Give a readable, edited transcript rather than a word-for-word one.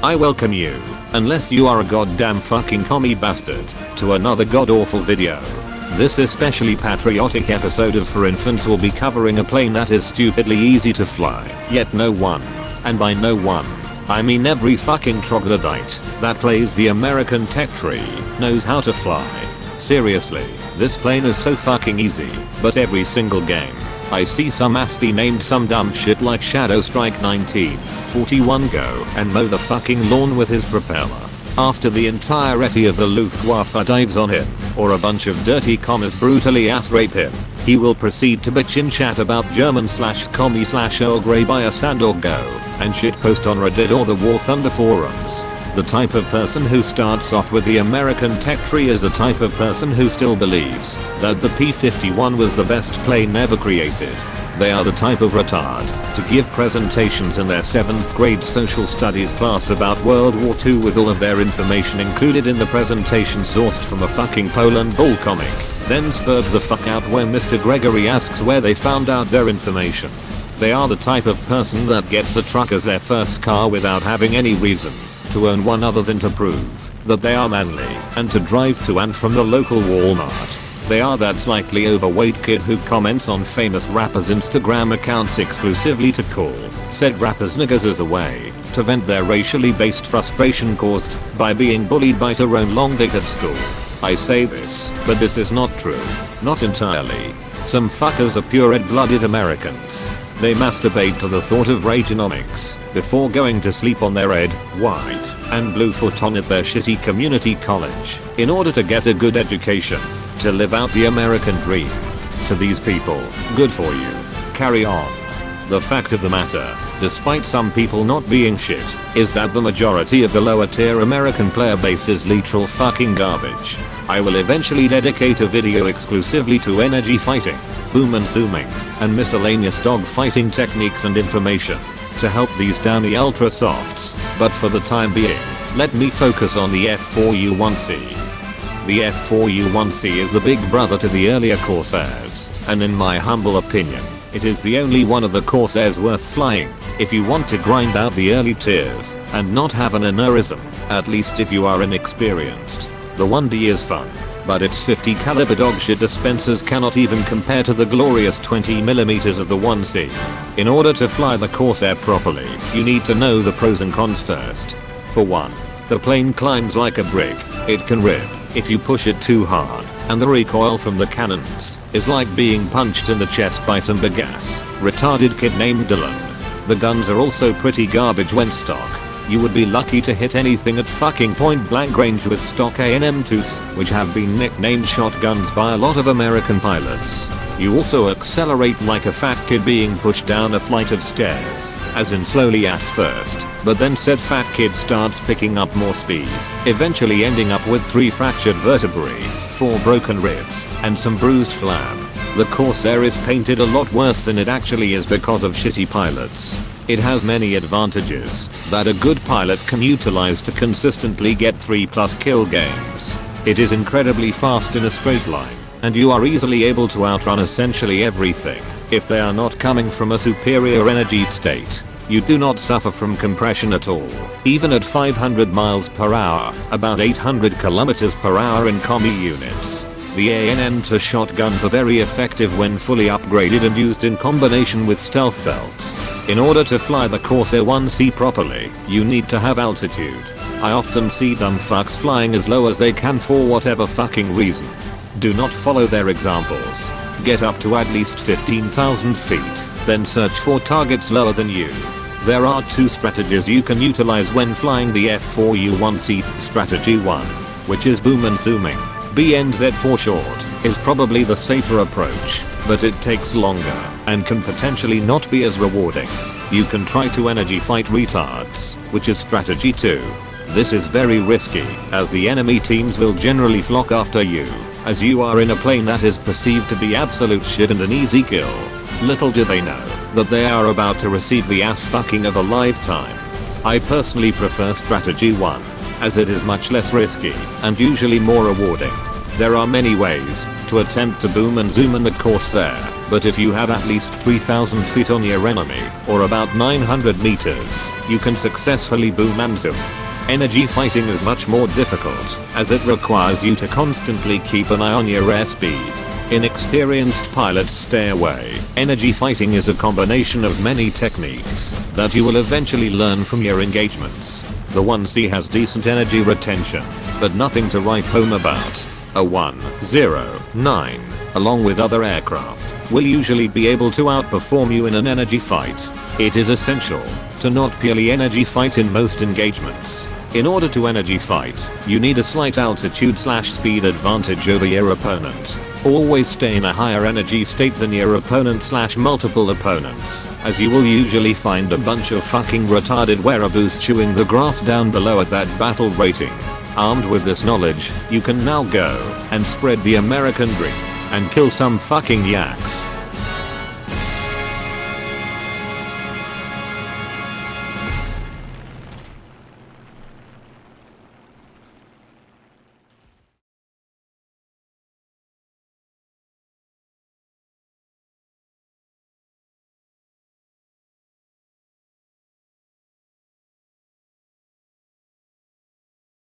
I welcome you, unless you are a goddamn fucking commie bastard, to another god awful video. This especially patriotic episode of For Infants will be covering a plane that is stupidly easy to fly, yet no one, and by no one, I mean every fucking troglodyte that plays the American tech tree knows how to fly. Seriously, this plane is so fucking easy, but every single game, I see some ass be named some dumb shit like Shadow Strike 1941 go and mow the fucking lawn with his propeller. After the entirety of the Luftwaffe dives on him, or a bunch of dirty commas brutally ass rape him, he will proceed to bitch in chat about German/commie/Earl Grey by a sand or go, and shitpost on Reddit or the War Thunder forums. The type of person who starts off with the American tech tree is the type of person who still believes that the P-51 was the best plane ever created. They are the type of retard to give presentations in their 7th grade social studies class about World War II with all of their information included in the presentation sourced from a fucking Poland Bull comic, then spurred the fuck out when Mr. Gregory asks where they found out their information. They are the type of person that gets a truck as their first car without having any reason to own one other than to prove that they are manly and to drive to and from the local Walmart. They are that slightly overweight kid who comments on famous rappers' Instagram accounts exclusively to call said rappers niggas as a way to vent their racially based frustration caused by being bullied by Tyrone Long Dick at school. I say this, but this is not true. Not entirely. Some fuckers are pure red-blooded Americans. They masturbate to the thought of Reaganomics before going to sleep on their red, white, and blue futon at their shitty community college in order to get a good education, to live out the American dream. To these people, good for you. Carry on. The fact of the matter, despite some people not being shit, is that the majority of the lower tier American player base is literal fucking garbage. I will eventually dedicate a video exclusively to energy fighting, boom and zooming, and miscellaneous dog fighting techniques and information to help these downy ultra softs, but for the time being, let me focus on the F4u-1c. The F4u-1c is the big brother to the earlier Corsairs, and in my humble opinion, it is the only one of the Corsairs worth flying if you want to grind out the early tiers and not have an aneurysm, at least if you are inexperienced. The 1D is fun, but its 50 caliber dogshit dispensers cannot even compare to the glorious 20mm of the 1C. In order to fly the Corsair properly, you need to know the pros and cons first. For one, the plane climbs like a brick. It can rip if you push it too hard, and the recoil from the cannons is like being punched in the chest by some big ass retarded kid named Dylan. The guns are also pretty garbage when stock. You would be lucky to hit anything at fucking point blank range with stock A&M toots, which have been nicknamed shotguns by a lot of American pilots. You also accelerate like a fat kid being pushed down a flight of stairs, as in slowly at first, but then said fat kid starts picking up more speed, eventually ending up with 3 fractured vertebrae, 4 broken ribs, and some bruised flab. The Corsair is painted a lot worse than it actually is because of shitty pilots. It has many advantages that a good pilot can utilize to consistently get 3+ kill games. It is incredibly fast in a straight line, and you are easily able to outrun essentially everything if they are not coming from a superior energy state. You do not suffer from compression at all, even at 500 miles per hour, about 800 kilometers per hour in commie units. The A&M to shotguns are very effective when fully upgraded and used in combination with stealth belts. In order to fly the Corsair 1C properly, you need to have altitude. I often see dumb fucks flying as low as they can for whatever fucking reason. Do not follow their examples. Get up to at least 15,000 feet, then search for targets lower than you. There are 2 strategies you can utilize when flying the F4u-1c. Strategy 1, which is boom and zooming, BNZ for short, is probably the safer approach, but it takes longer and can potentially not be as rewarding. You can try to energy fight retards, which is strategy 2. This is very risky, as the enemy teams will generally flock after you, as you are in a plane that is perceived to be absolute shit and an easy kill. Little do they know that they are about to receive the ass fucking of a lifetime. I personally prefer strategy 1, as it is much less risky and usually more rewarding. There are many ways to attempt to boom and zoom in the course there, but if you have at least 3000 feet on your enemy, or about 900 meters, you can successfully boom and zoom. Energy fighting is much more difficult, as it requires you to constantly keep an eye on your airspeed. Inexperienced pilots stay away. Energy fighting is a combination of many techniques that you will eventually learn from your engagements. The 1C has decent energy retention, but nothing to write home about. A 109, along with other aircraft, will usually be able to outperform you in an energy fight. It is essential to not purely energy fight in most engagements. In order to energy fight, you need a slight altitude/speed advantage over your opponent. Always stay in a higher energy state than your opponent/multiple opponents, as you will usually find a bunch of fucking retarded wereaboos chewing the grass down below at that battle rating. Armed with this knowledge, you can now go and spread the American dream and kill some fucking yaks.